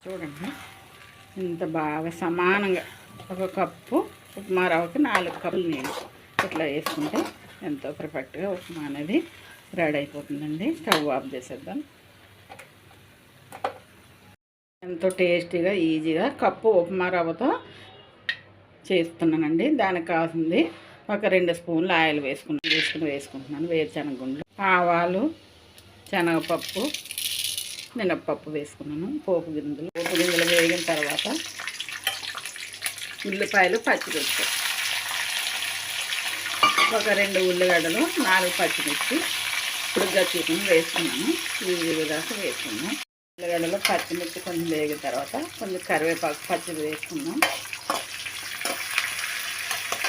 చూడండి ఇంత బాగా సమానంగా ఒక కప్పు ఉప్మా రవ్వకి 4 కప్పులు నీళ్ళు ఇట్లా వేసుకుంటే ఎంతో పర్ఫెక్ట్గా ఉప్మా అనేది రెడీ అయిపోతుందండి. స్టవ్ ఆఫ్ చేసేద్దాం. ఎంతో టేస్టీగా ఈజీగా కప్పు ఉప్మా రవ్వతో చేస్తున్నానండి. దానికి కావాల్సింది ఒక 2 స్పూన్లు ఆయిల్ వేసుకుంటున్నాను. వేరుశనగ గుండ్లు, ఆవాలు, శనగపప్పు, మినప్పప్పు వేసుకున్నాను. పోపు గింజలు వేగిన తర్వాత ఉల్లిపాయలు, పచ్చిమిర్చి, ఒక 2 ఉల్లిగడ్డలు, 4 పచ్చిమిర్చి పొడిగా చీకుని వేసుకున్నాను. ఈ విధంగా వేసుకున్నాను. ఉల్లిగడ్డలు, పచ్చిమిర్చి కొంచెం వేగిన తర్వాత కొంచెం కరివేపాకు పచ్చిది వేసుకున్నాం.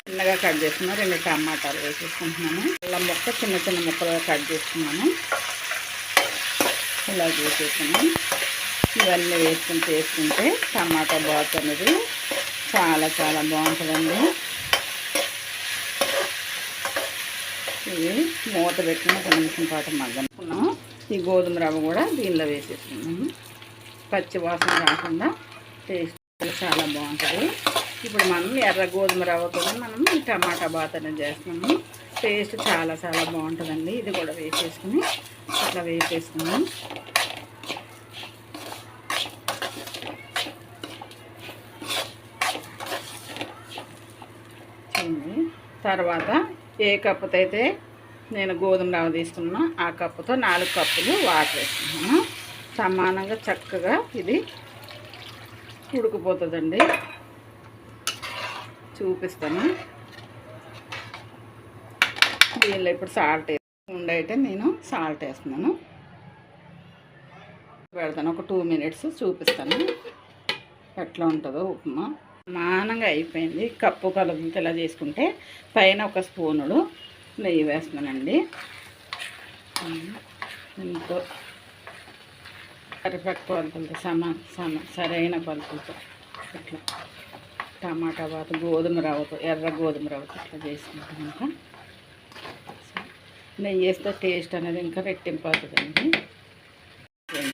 చిన్నగా కట్ చేసుకున్నాను. 2 టమాటాలు వేసేసుకుంటున్నాను. అల్లం ముక్క చిన్న చిన్న ముక్కలుగా కట్ చేసుకున్నాను. ఇలా చేసేసుకున్నాం. ఇవన్నీ చేసుకుంటే టమాటా బాత్ అనేది చాలా చాలా బాగుంటుందండి. ఇది మూత పెట్టిన 1 నిమిషం పాటు మగ్గనుకున్నాము. ఈ గోధుమ రవ్వ కూడా దీనిలో వేసేసుకున్నాము. పచ్చి వాసన రాకుండా టేస్ట్ చాలా బాగుంటుంది. ఇప్పుడు మనం ఎర్ర గోధుమ రవ్వతో మనం ఈ టమాటా బాత్ అనేది చేస్తున్నాము. టేస్ట్ చాలా చాలా బాగుంటుందండి. ఇది కూడా వేసేసుకుని అట్లా వేసేసుకున్నాం. తర్వాత ఏ కప్పుతో అయితే నేను గోధుమ రవ్వ తీసుకున్నా ఆ కప్పుతో 4 కప్పులు వాటర్ వేసుకున్నాను. సమానంగా చక్కగా ఇది ఉడికిపోతుందండి. చూపిస్తాను. దీనిలో ఇప్పుడు సాల్ట్ అయితే నేను సాల్ట్ వేస్తున్నాను. పెడతాను. ఒక 2 మినిట్స్ చూపిస్తాను ఎట్లా ఉంటుందో ఉప్మా. సమానంగా అయిపోయింది. కప్పు కలుపుకి ఇలా చేసుకుంటే పైన 1 స్పూనుడు నెయ్యి వేస్తున్నానండి. ఎంతో పర్ఫెక్ట్ కొలతలతో సరైన కొలతలతో ఇట్లా టమాటా బాత్ గోధుమ రవ్వతో ఎర్ర గోధుమ రవ్వతో ఇట్లా చేసుకుంటాం. ఇంకా నెయ్యి వేస్తే టేస్ట్ అనేది ఇంకా రెట్టింపు అవుతుందండి.